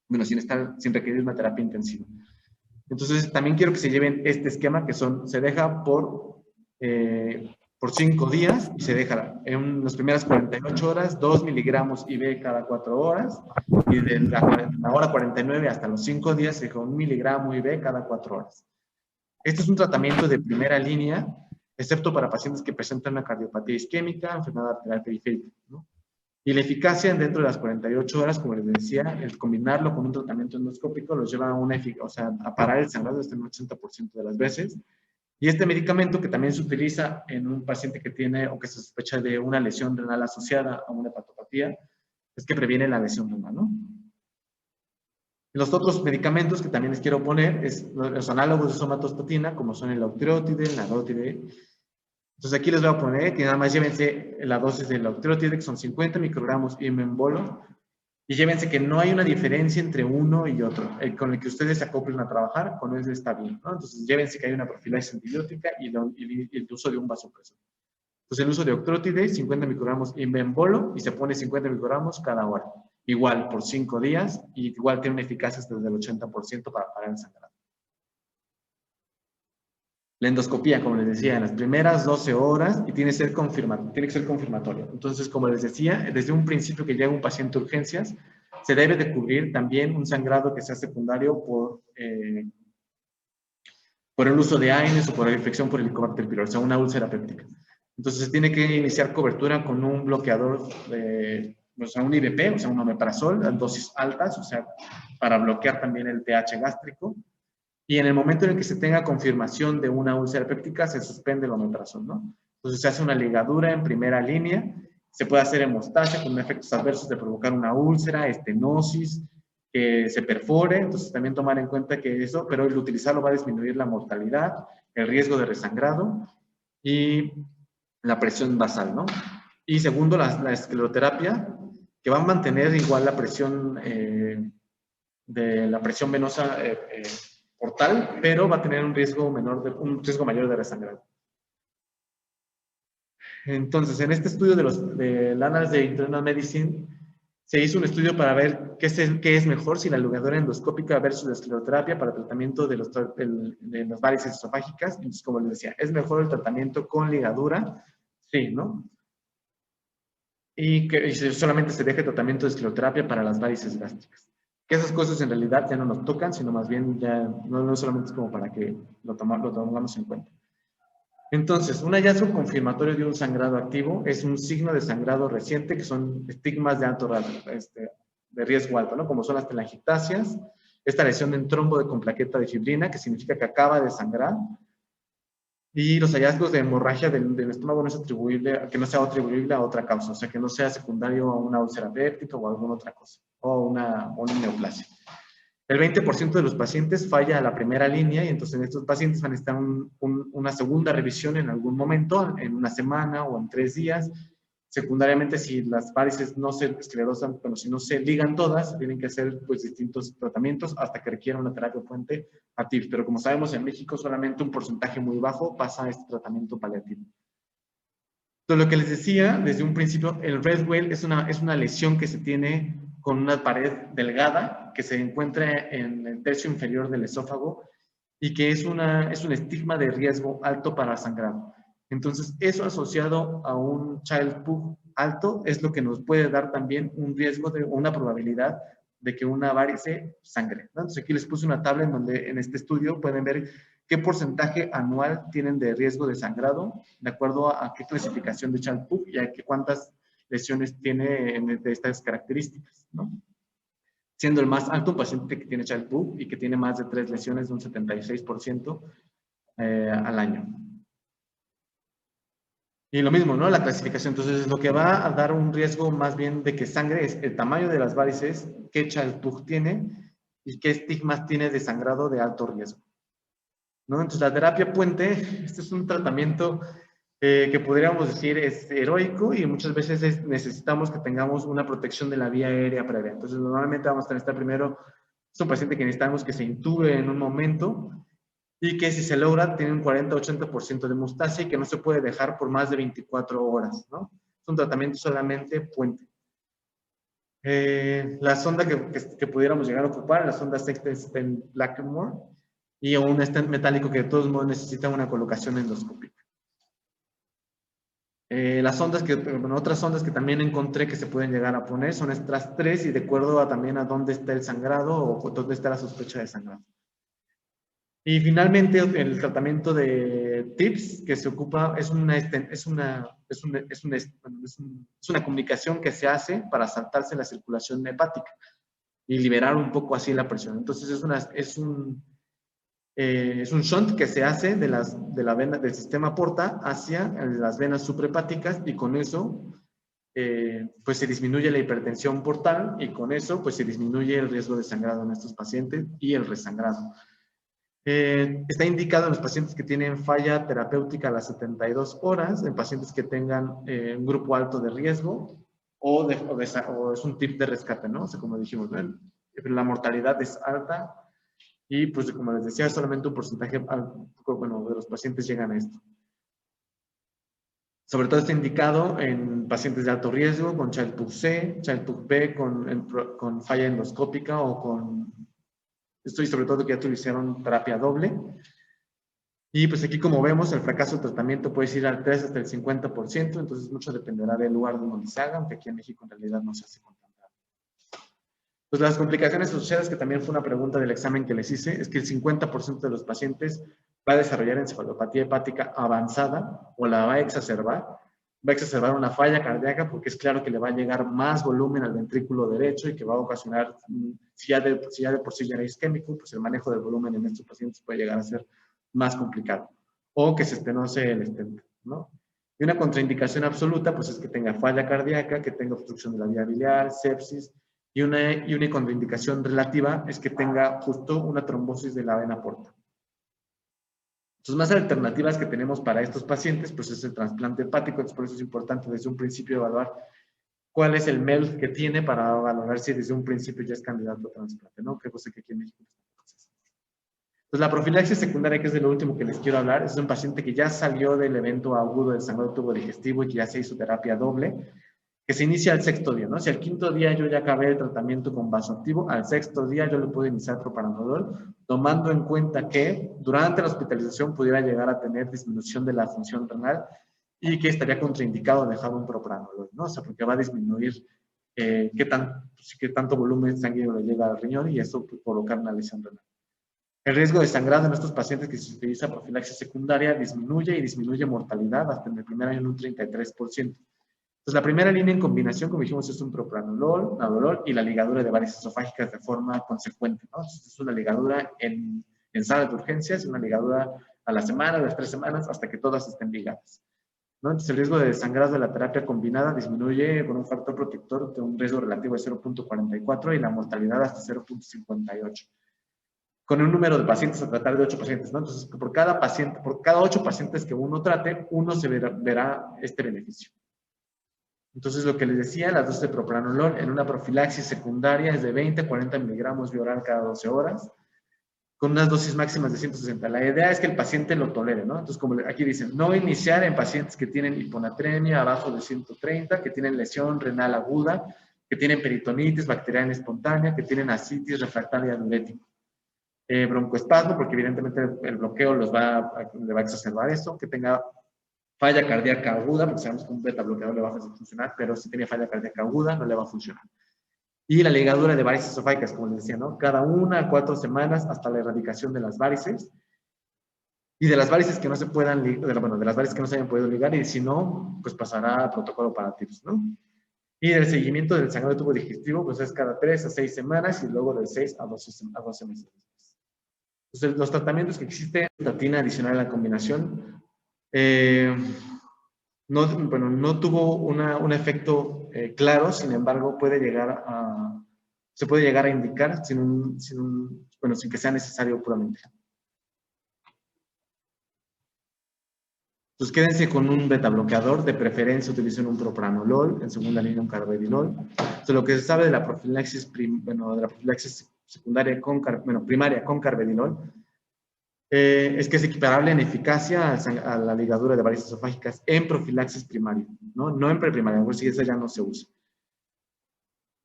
bueno, sin requerir una terapia intensiva. Entonces, también quiero que se lleven este esquema que se deja por 5 días y se deja en las primeras 48 horas 2 miligramos IV cada 4 horas y de la hora 49 hasta los 5 días se deja 1 miligramo IV cada 4 horas. Este es un tratamiento de primera línea, excepto para pacientes que presentan una cardiopatía isquémica, enfermedad arterial periférica, ¿no? Y la eficacia dentro de las 48 horas, como les decía, el combinarlo con un tratamiento endoscópico los lleva a parar el sangrado hasta un 80% de las veces. Y este medicamento, que también se utiliza en un paciente que tiene o que se sospecha de una lesión renal asociada a una hepatopatía, es que previene la lesión renal, ¿no? Los otros medicamentos que también les quiero poner es los análogos de somatostatina, como son el octreotide, el nadotride. Entonces aquí les voy a poner que nada más llévense la dosis del octreotide, que son 50 microgramos IV en bolo, y llévense que no hay una diferencia entre uno y otro. Con el que ustedes se acoplen a trabajar, con eso está bien, ¿no? Entonces, llévense que hay una profilaxis antibiótica y el uso de un vasopresor. Entonces, el uso de octreotide, 50 microgramos en bolo, y se pone 50 microgramos cada hora. Igual, por 5 días, y igual tiene una eficacia hasta del 80% para parar el sangrado. La endoscopía, como les decía, en las primeras 12 horas y tiene que ser confirmatorio. Entonces, como les decía, desde un principio que llega un paciente a urgencias, se debe de cubrir también un sangrado que sea secundario por el uso de AINES o por la infección por Helicobacter pylori, o sea, una úlcera péptica. Entonces, se tiene que iniciar cobertura con un bloqueador, o sea, un IBP, o sea, un omeprazol, en dosis altas, o sea, para bloquear también el pH gástrico. Y en el momento en el que se tenga confirmación de una úlcera péptica, se suspende el omeprazol, ¿no? Entonces se hace una ligadura en primera línea, se puede hacer hemostasia con efectos adversos de provocar una úlcera, estenosis, que se perfore. Entonces también tomar en cuenta que eso, pero el utilizarlo va a disminuir la mortalidad, el riesgo de resangrado y la presión basal, ¿no? Y segundo, la escleroterapia, que va a mantener igual la presión de la presión venosa portal, pero va a tener un riesgo mayor de resangrado. Entonces, en este estudio del Annals de Internal Medicine, se hizo un estudio para ver qué es mejor, si la ligadura endoscópica versus la escleroterapia para tratamiento de las varices esofágicas. Entonces, como les decía, ¿es mejor el tratamiento con ligadura? Sí, ¿no? Y solamente se deje tratamiento de escleroterapia para las varices gástricas. Que esas cosas en realidad ya no nos tocan, sino más bien ya no solamente es como para que lo tengamos en cuenta. Entonces, un hallazgo confirmatorio de un sangrado activo es un signo de sangrado reciente, que son estigmas de alto de riesgo alto, ¿no? Como son las telangiectasias, esta lesión en trombo con plaqueta de fibrina, que significa que acaba de sangrar, y los hallazgos de hemorragia del estómago no es atribuible, que no sea atribuible a otra causa, o sea, que no sea secundario a una úlcera péptica o alguna otra cosa, o una neoplasia. El 20% de los pacientes falla a la primera línea y entonces en estos pacientes van a necesitar una segunda revisión en algún momento, en una semana o en 3 días. Secundariamente, si las varices no se esclerosan, pero si no se ligan todas, tienen que hacer pues distintos tratamientos hasta que requiera una terapia puente a TIPS. Pero como sabemos, en México solamente un porcentaje muy bajo pasa a este tratamiento paliativo. Entonces, lo que les decía desde un principio, el red wale es una lesión que se tiene con una pared delgada que se encuentra en el tercio inferior del esófago y que es un estigma de riesgo alto para sangrado. Entonces, eso asociado a un child pug alto es lo que nos puede dar también un riesgo una probabilidad de que una varice sangre, ¿no? Entonces, aquí les puse una tabla en donde en este estudio pueden ver qué porcentaje anual tienen de riesgo de sangrado, de acuerdo a qué clasificación de child pug y a cuántas lesiones tiene de estas características, ¿no? Siendo el más alto un paciente que tiene child pug y que tiene más de 3 lesiones de un 76% al año. Y lo mismo, ¿no? La clasificación. Entonces, lo que va a dar un riesgo más bien de que sangre es el tamaño de las varices, qué child pug tiene y qué estigmas tiene de sangrado de alto riesgo, ¿no? Entonces, la terapia puente, este es un tratamiento que podríamos decir es heroico y muchas veces necesitamos que tengamos una protección de la vía aérea previa. Entonces, normalmente vamos a necesitar primero, es un paciente que necesitamos que se intube en un momento y que si se logra tiene un 40-80% de hemostasia y que no se puede dejar por más de 24 horas, ¿no? Es un tratamiento solamente puente. La sonda que pudiéramos llegar a ocupar, la sonda Sexton Blackmore, y un stent metálico que de todos modos necesita una colocación endoscópica. Otras sondas que también encontré que se pueden llegar a poner son estas 3 y de acuerdo también a dónde está el sangrado o dónde está la sospecha de sangrado. Y finalmente el tratamiento de TIPS que se ocupa es una comunicación que se hace para saltarse la circulación hepática y liberar un poco así la presión. Entonces es un shunt que se hace de la vena del sistema porta hacia las venas suprahepáticas y con eso pues se disminuye la hipertensión portal y con eso pues se disminuye el riesgo de sangrado en estos pacientes y el resangrado. Está indicado en los pacientes que tienen falla terapéutica a las 72 horas, en pacientes que tengan un grupo alto de riesgo o es un tip de rescate, ¿no? O sea, como dijimos, ¿no? La mortalidad es alta y pues como les decía, solamente un porcentaje de los pacientes llegan a esto. Sobre todo está indicado en pacientes de alto riesgo, con child pug C, child pug B, con falla endoscópica o con... Esto y sobre todo que ya utilizaron terapia doble. Y pues aquí como vemos, el fracaso del tratamiento puede ir al 3 hasta el 50%, entonces mucho dependerá del lugar donde se haga, aunque aquí en México en realidad no se hace con tanta. Pues las complicaciones asociadas, que también fue una pregunta del examen que les hice, es que el 50% de los pacientes va a desarrollar encefalopatía hepática avanzada o la va a exacerbar una falla cardíaca porque es claro que le va a llegar más volumen al ventrículo derecho y que va a ocasionar, si ya de por sí ya era isquémico, pues el manejo del volumen en estos pacientes puede llegar a ser más complicado. O que se estenose el stent, ¿no? Y una contraindicación absoluta, pues es que tenga falla cardíaca, que tenga obstrucción de la vía biliar, sepsis, y una contraindicación relativa es que tenga justo una trombosis de la vena porta. Entonces, más alternativas que tenemos para estos pacientes, pues es el trasplante hepático. Entonces, por eso es importante desde un principio evaluar cuál es el MEL que tiene para valorar si desde un principio ya es candidato a trasplante, ¿no? Que cosa que aquí en México está en proceso. Pues la profilaxis secundaria, que es de lo último que les quiero hablar, es un paciente que ya salió del evento agudo del sangrado tubo digestivo y que ya se hizo terapia doble, que se inicia al sexto día, ¿no? Si al quinto día yo ya acabé el tratamiento con vasoactivo, al sexto día yo le puedo iniciar propranolol, tomando en cuenta que durante la hospitalización pudiera llegar a tener disminución de la función renal y que estaría contraindicado dejar un propranolol, ¿no? O sea, porque va a disminuir qué tanto volumen sanguíneo le llega al riñón y eso puede provocar una lesión renal. El riesgo de sangrado en estos pacientes que se utiliza profilaxis secundaria disminuye y disminuye mortalidad hasta en el primer año en un 33%. Entonces, la primera línea en combinación, como dijimos, es un propranolol, nadolol y la ligadura de varices esofágicas de forma consecuente, ¿no? Entonces, es una ligadura en sala de urgencias, una ligadura a la semana, a las 3 semanas, hasta que todas estén ligadas, ¿no? Entonces, el riesgo de sangrado de la terapia combinada disminuye con un factor protector de un riesgo relativo de 0.44 y la mortalidad hasta 0.58. Con un número de pacientes a tratar de 8 pacientes, ¿no? Entonces, por cada paciente, por cada 8 pacientes que uno trate, uno se verá este beneficio. Entonces, lo que les decía, las dosis de propranolol en una profilaxis secundaria es de 20 a 40 miligramos vía oral cada 12 horas, con unas dosis máximas de 160. La idea es que el paciente lo tolere, ¿no? Entonces, como aquí dicen, no iniciar en pacientes que tienen hiponatremia abajo de 130, que tienen lesión renal aguda, que tienen peritonitis bacteriana espontánea, que tienen ascitis refractaria diurética. Broncoespasmo, porque evidentemente el bloqueo le va a exacerbar esto, que tenga falla cardíaca aguda, porque sabemos que un beta bloqueador le va a funcionar, pero si tiene falla cardíaca aguda no le va a funcionar. Y la ligadura de varices esofágicas, como les decía, ¿no? Cada 1 a 4 semanas hasta la erradicación de las varices. Y de las varices que no se puedan, bueno, de las varices que no se hayan podido ligar, y si no, pues pasará a protocolo para TIPS, ¿no? Y el seguimiento del sangrado de tubo digestivo, pues es cada 3 a 6 semanas y luego de 6 a 12 meses. Entonces, los tratamientos que existen, estatina adicional a la combinación, no tuvo un efecto claro, sin embargo, se puede llegar a indicar sin que sea necesario puramente. Entonces, quédense con un beta bloqueador, de preferencia utilicen un propranolol, en segunda línea un carvedilol. Entonces, lo que se sabe de la profilaxis, secundaria primaria con carvedilol, es que es equiparable en eficacia a la ligadura de varices esofágicas en profilaxis primaria, no en preprimaria, porque si esa ya no se usa.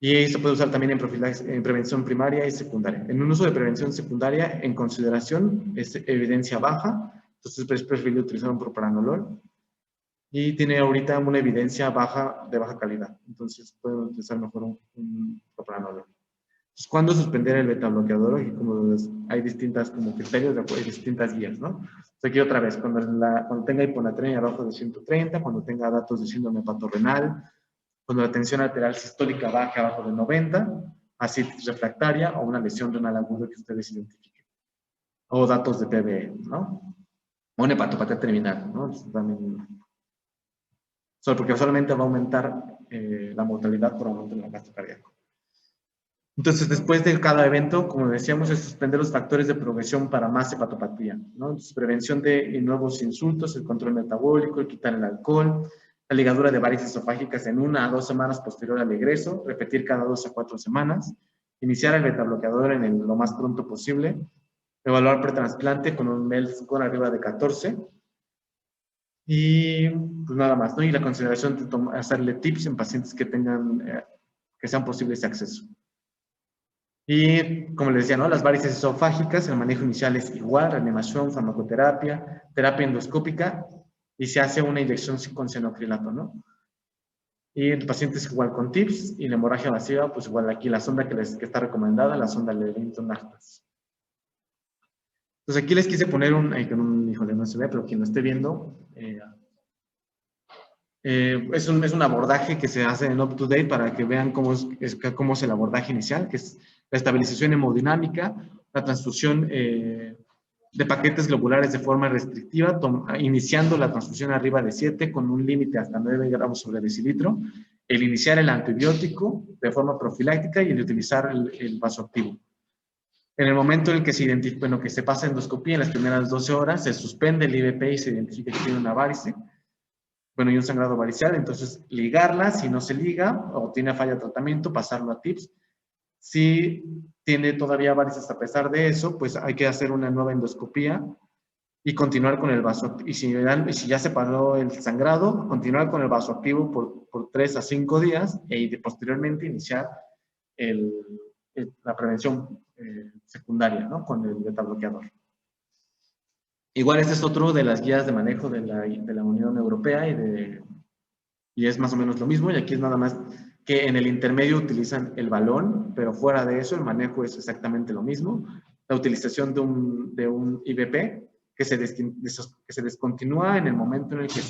Y se puede usar también en prevención primaria y secundaria. En un uso de prevención secundaria, en consideración, es evidencia baja, entonces es preferible utilizar un propranolol. Y tiene ahorita una evidencia de baja calidad, entonces pueden utilizar mejor un propranolol. Entonces, ¿cuándo suspender el beta bloqueador? Y como hay distintas como criterios, hay distintas guías, ¿no? Entonces, aquí otra vez, cuando tenga hiponatremia abajo de 130, cuando tenga datos de síndrome hepatorrenal, cuando la tensión arterial sistólica baje abajo de 90, ascitis refractaria o una lesión renal aguda que ustedes identifiquen. O datos de PBE, ¿no? O una hepatopatía terminal, ¿no? También, porque solamente va a aumentar la mortalidad por aumento en el gasto cardíaco. Entonces, después de cada evento, como decíamos, es suspender los factores de progresión para más hepatopatía, ¿no? Entonces, prevención de nuevos insultos, el control metabólico, el quitar el alcohol, la ligadura de varices esofágicas en 1 a 2 semanas posterior al egreso, repetir cada 2 a 4 semanas, iniciar el betabloqueador lo más pronto posible, evaluar pretransplante con un MEL score arriba de 14, y pues nada más, ¿no? Y la consideración de hacerle TIPS en pacientes que sean posibles de acceso. Y como les decía, ¿no? Las varices esofágicas, el manejo inicial es igual, reanimación, farmacoterapia, terapia endoscópica, y se hace una inyección con cianocrilato, ¿no? Y el paciente es igual con TIPS, y la hemorragia masiva, pues igual aquí la sonda que está recomendada, la sonda Levington-Actas. Entonces aquí les quise poner híjole, no se ve, pero quien lo esté viendo, es un abordaje que se hace en UpToDate para que vean cómo es el abordaje inicial, que es la estabilización hemodinámica, la transfusión de paquetes globulares de forma restrictiva, iniciando la transfusión arriba de 7 con un límite hasta 9 gramos sobre decilitro, el iniciar el antibiótico de forma profiláctica y el utilizar el vasoactivo. En el momento en el que se identifica, bueno, que se pasa endoscopía en las primeras 12 horas, se suspende el IVP y se identifica que tiene una varice, bueno, y un sangrado varicial, entonces ligarla, si no se liga o tiene falla de tratamiento, pasarlo a TIPS. Si tiene todavía varices a pesar de eso, pues hay que hacer una nueva endoscopía y continuar con el vasoactivo. Y si ya se paró el sangrado, continuar con el vasoactivo por 3 a 5 días y posteriormente iniciar la prevención secundaria, ¿no? Con el beta bloqueador. Igual este es otro de las guías de manejo de la Unión Europea y es más o menos lo mismo, y aquí es nada más que en el intermedio utilizan el balón, pero fuera de eso el manejo es exactamente lo mismo. La utilización de un IVP que se descontinúa en el momento en el que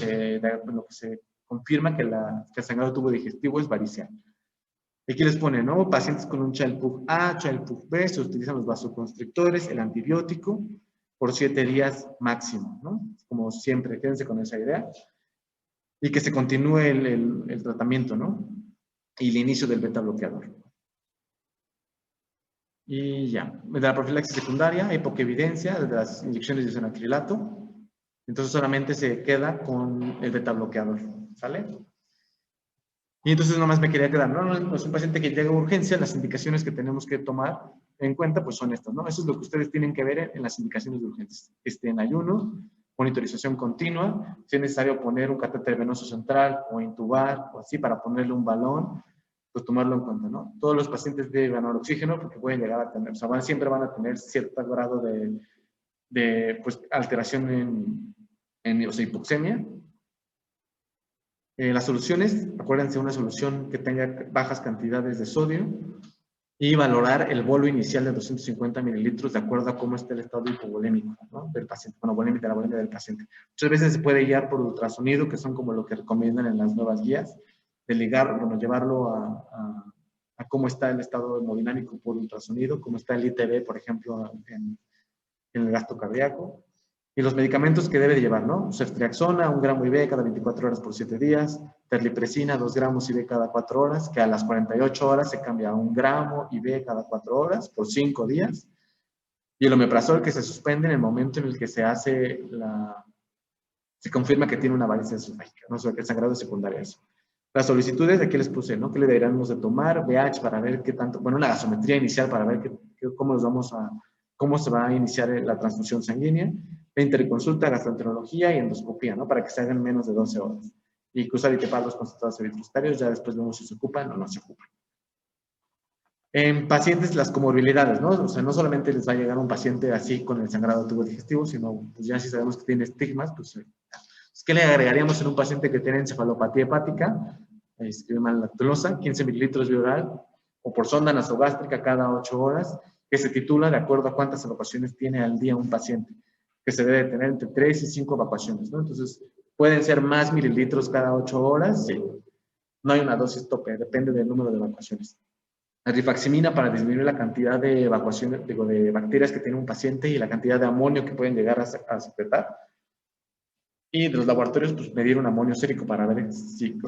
se confirma que el sangrado tubo digestivo es varicial. Aquí les pone, ¿no? Pacientes con un Child-Pugh A, Child-Pugh B, se utilizan los vasoconstrictores, el antibiótico, por 7 días máximo, ¿no? Como siempre, quédense con esa idea. Y que se continúe el tratamiento, ¿no? Y el inicio del beta bloqueador. Y ya, de la profilaxis secundaria hay poca evidencia de las inyecciones de isoniacrilato, entonces solamente se queda con el beta bloqueador, ¿sale? Y entonces nomás me quería quedar, no es un paciente que llega a urgencia, las indicaciones que tenemos que tomar en cuenta pues son estas, ¿no? Eso es lo que ustedes tienen que ver en las indicaciones de urgencias. En ayuno, monitorización continua, si es necesario poner un catéter venoso central o intubar o así para ponerle un balón, pues tomarlo en cuenta, ¿no? Todos los pacientes deben ganar oxígeno porque pueden llegar a tener, o sea, siempre van a tener cierto grado de pues, alteración o sea, hipoxemia. Las soluciones, acuérdense, una solución que tenga bajas cantidades de sodio y valorar el bolo inicial de 250 mililitros de acuerdo a cómo está el estado hipovolémico, ¿no? Del paciente, bueno, la volemia del paciente. Muchas veces se puede guiar por ultrasonido, que son como lo que recomiendan en las nuevas guías, de ligar, bueno, llevarlo a cómo está el estado hemodinámico por ultrasonido, cómo está el ITB, por ejemplo, en el gasto cardíaco. Y los medicamentos que debe de llevar, ¿no? Ceftriaxona, 1 gramo IV cada 24 horas por 7 días. Terlipresina, 2 gramos IV cada 4 horas, que a las 48 horas se cambia a 1 gramo IV cada 4 horas por 5 días. Y el omeprazol que se suspende en el momento en el que se hace se confirma que tiene una varice esofágica, ¿no? O sea, que el sangrado es secundario a eso. Las solicitudes, aquí les puse, ¿no? ¿Qué le deberíamos de tomar? BH para ver qué tanto, bueno, una gasometría inicial para ver cómo se va a iniciar la transfusión sanguínea, la interconsulta, gastroenterología y endoscopía, ¿no? Para que se hagan menos de 12 horas. Y cruzar y tepar los concentrados eritrocitarios, ya después vemos si se ocupan o no se ocupan. En pacientes, las comorbilidades, ¿no? O sea, no solamente les va a llegar un paciente así con el sangrado tubo digestivo, sino pues ya si sabemos que tiene estigmas, pues ¿qué le agregaríamos en un paciente que tiene encefalopatía hepática, esquema lactulosa, 15 mililitros vía oral o por sonda nasogástrica cada 8 horas, que se titula de acuerdo a cuántas evacuaciones tiene al día un paciente, que se debe tener entre 3 y 5 evacuaciones, ¿no? Entonces, ¿pueden ser más mililitros cada 8 horas? Sí. No hay una dosis tope, depende del número de evacuaciones. La rifaximina para disminuir la cantidad de evacuaciones, digo, de bacterias que tiene un paciente y la cantidad de amonio que pueden llegar a secretar. Y de los laboratorios, pues medir un amonio sérico para ver si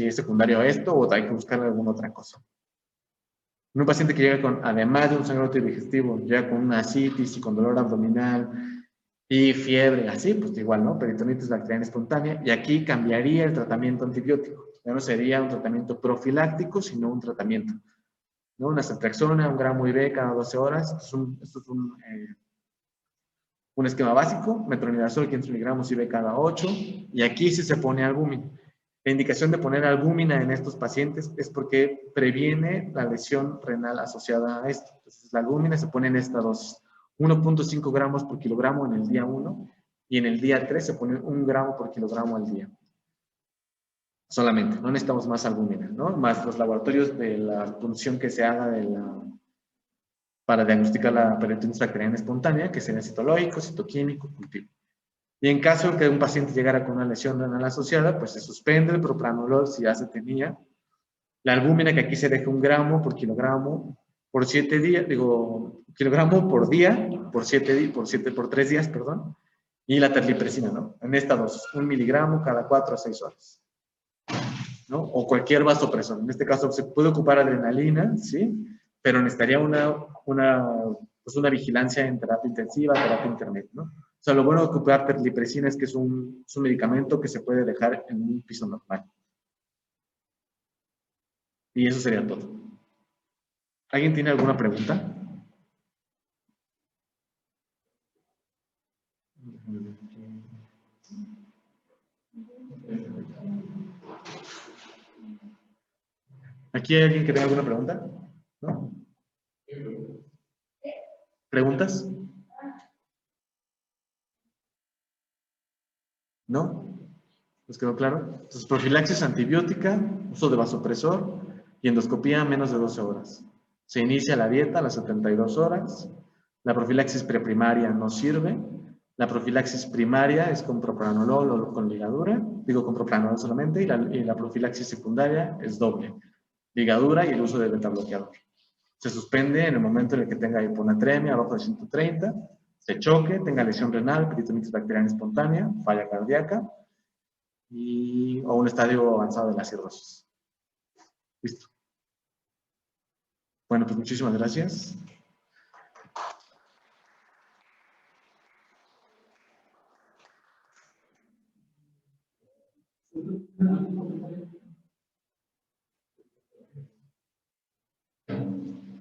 es secundario a esto o hay que buscar alguna otra cosa. En un paciente que llega con, además de un sangrado digestivo, llega con una asitis y con dolor abdominal y fiebre, así, pues igual, ¿no? Peritonitis bacteriana espontánea. Y aquí cambiaría el tratamiento antibiótico. Ya no sería un tratamiento profiláctico, sino un tratamiento, ¿no? Una ceftriaxona, 1 gramo IV cada 12 horas. Esto es un esquema básico, metronidazol 500 miligramos IV cada 8, y aquí sí se pone albúmina. La indicación de poner albúmina en estos pacientes es porque previene la lesión renal asociada a esto. Entonces, la albúmina se pone en esta dosis, 1.5 gramos por kilogramo en el día 1, y en el día 3 se pone 1 gramo por kilogramo al día. Solamente, no necesitamos más albúmina, ¿no? Más los laboratorios de la punción que se haga para diagnosticar la peritonitis bacteriana espontánea, que sería citológico, citoquímico, cultivo. Y en caso de que un paciente llegara con una lesión renal asociada, pues se suspende el propranolol si ya se tenía. La albúmina, que aquí se deja 1 gramo por kilogramo por 7 días, kilogramo por día, por 3 días, perdón. Y la terlipresina, ¿no? En esta dosis, 1 miligramo cada 4 a 6 horas, ¿no? O cualquier vasopresor. En este caso se puede ocupar adrenalina, ¿sí? Pero necesitaría una pues una vigilancia en terapia intensiva, terapia intermedia, ¿no? O sea, lo bueno de ocupar terlipresina es que es un medicamento que se puede dejar en un piso normal. Y eso sería todo. ¿Alguien tiene alguna pregunta? ¿Aquí hay alguien que tenga alguna pregunta? ¿No? ¿Preguntas? ¿No? ¿Les quedó claro? Entonces, profilaxis antibiótica, uso de vasopresor y endoscopía menos de 12 horas. Se inicia la dieta a las 72 horas. La profilaxis preprimaria no sirve. La profilaxis primaria es con propranolol o con ligadura, digo con propranolol solamente, y la profilaxis secundaria es doble, ligadura y el uso de betabloqueador. Se suspende en el momento en el que tenga hiponatremia abajo de 130, se choque, tenga lesión renal, peritonitis bacteriana espontánea, falla cardíaca o un estadio avanzado de la cirrosis. Listo. Bueno, pues muchísimas gracias.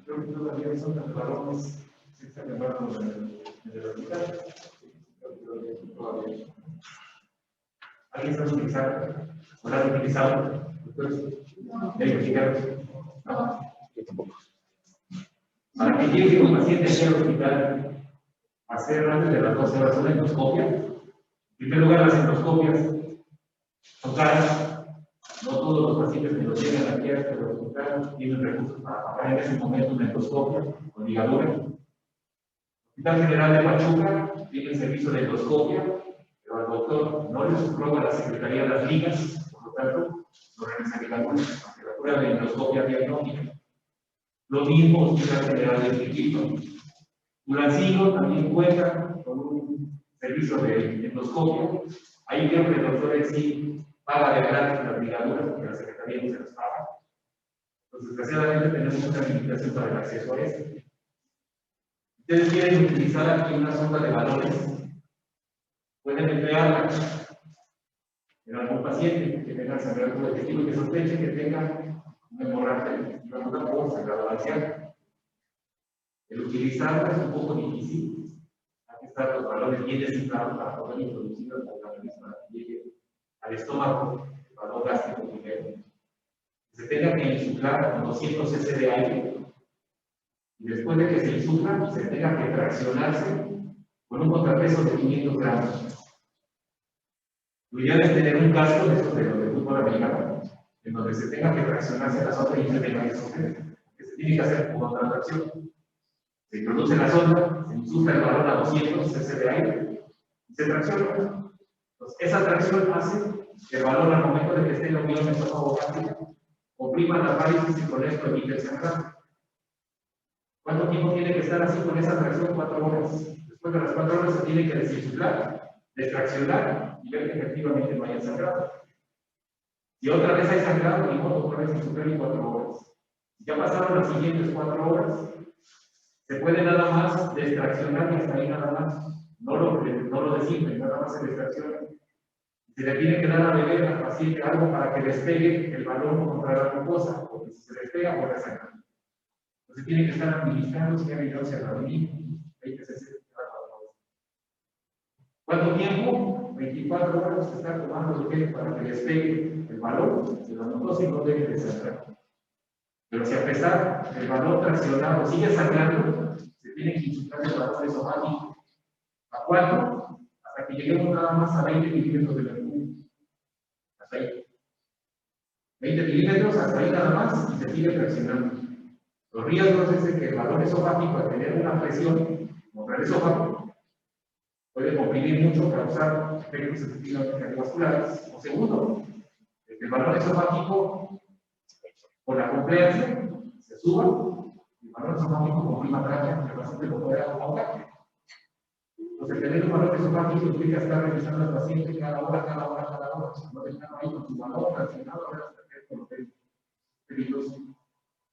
Creo que todavía son tan varones, se están llamando de la hospital. ¿Alguien sabe utilizar? ¿O la han utilizado? ¿De investigar? No. Para que llegue un paciente aquí al hospital a hacer antes de las 12 horas una endoscopia, en primer lugar, las endoscopias son caras. No todos los pacientes que nos llegan aquí a este hospital tienen recursos para pagar en ese momento una endoscopia con ligadura. El Hospital General de Pachuca tiene el servicio de endoscopia, pero al doctor no le aprueba la Secretaría de las Ligas, por lo tanto, no realiza ligadura de endoscopia diagnóstica. Lo mismo Hospital General de Quito. Tulancingo también cuenta con un servicio de endoscopia. Ahí creo que el doctor en sí paga de gratis las ligaduras porque la Secretaría no se las paga. Entonces, desgraciadamente tenemos una limitación para el acceso a esto. Ustedes quieren utilizar aquí una sonda de valores, pueden emplearla en algún paciente que tenga sangrado colectivo y que sospeche que tenga una hemorragia por sangrado anciano. El utilizarla es un poco difícil. Hay que estar los valores bien designados para poder introducir al organismo para que llegue al estómago, el valor gástrico primero. Se tenga que insuflar con 200 cc de aire y después de que se insufla, se tenga que fraccionarse con un contrapeso de 500 gramos. Lo ideal es tener un casco de estos de los de fútbol americano, en donde se tenga que fraccionarse la sonda y se tenga que sostener, que se tiene que hacer como otra fracción. Se introduce la sonda, se insufla el balón a 200 cc de aire y se tracciona. Entonces, esa tracción hace que el balón al momento de que esté en la unión estómago gástrico comprima las varices y con esto evite el sangrado. ¿Cuánto tiempo tiene que estar así con esa tracción? 4 horas. Después de las 4 horas se tiene que desinsuflar, destraccionar y ver que efectivamente no haya sangrado. Si otra vez hay sangrado, ni modo, otra vez insuflar en 4 horas. Si ya pasaron las siguientes 4 horas, se puede nada más destraccionar y hasta ahí nada más. No lo desinflen, nada más se destracciona. Se le tiene que dar a beber al paciente algo para que despegue el balón contra la mucosa, porque si se despega, vuelve a sangrar. Entonces tiene que estar administrando cigarrillos a la orina, 20 cc. ¿Cuánto tiempo? 24 horas se está tomando el gel para que despegue el balón de la mucosa y no deje de sangrar. Pero si a pesar del balón traccionado sigue sangrando, se tiene que insuflar el balón esofágico. ¿A cuánto? Hasta que lleguemos nada más a 20 milímetros de mercurio. Hasta ahí. 20 milímetros, hasta ahí nada más, y se sigue traccionando. Los riesgos es que el balón esofágico, al tener una presión contra el esófago, puede comprimir mucho, causar efectos efectivamente cardiovasculares. O segundo, el balón esofágico, por la compliance, se suba, y el balón esofágico comprima tráquea, que el paciente lo puede ahogar. Entonces, tener un balón esofágico implica estar revisando al paciente cada hora. No dejarlo ahí con su balón traccionado, hasta que con los peligrosos.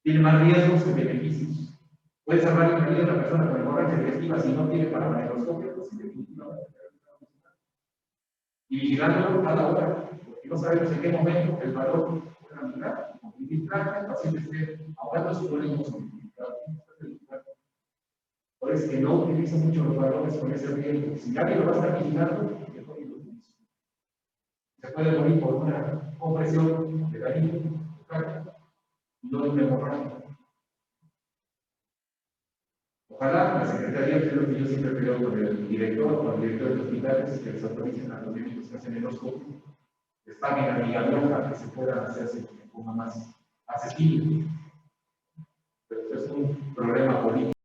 Tiene más riesgos que beneficios. Puede salvar la vida de una persona con hemorragia digestiva si no tiene para la endoscopia, pues definitivamente. Y vigilándolo cada hora, porque no sabemos en qué momento el valor pueda migrar, infiltrar, el paciente esté ahogando su problema infiltrado. Por eso es que no utiliza mucho los balones con ese riesgo. Si nadie lo va a estar vigilando, mejor lo utiliza. Se puede morir por una compresión de la línea, y no de una hemorragia. Ojalá la Secretaría, que es lo que yo siempre creo con el director, con el director de hospitales, que les autoricen a los médicos que hacen endoscopio, les paguen a migabión para que se puedan hacerse de forma más asequible. Pero es un problema político.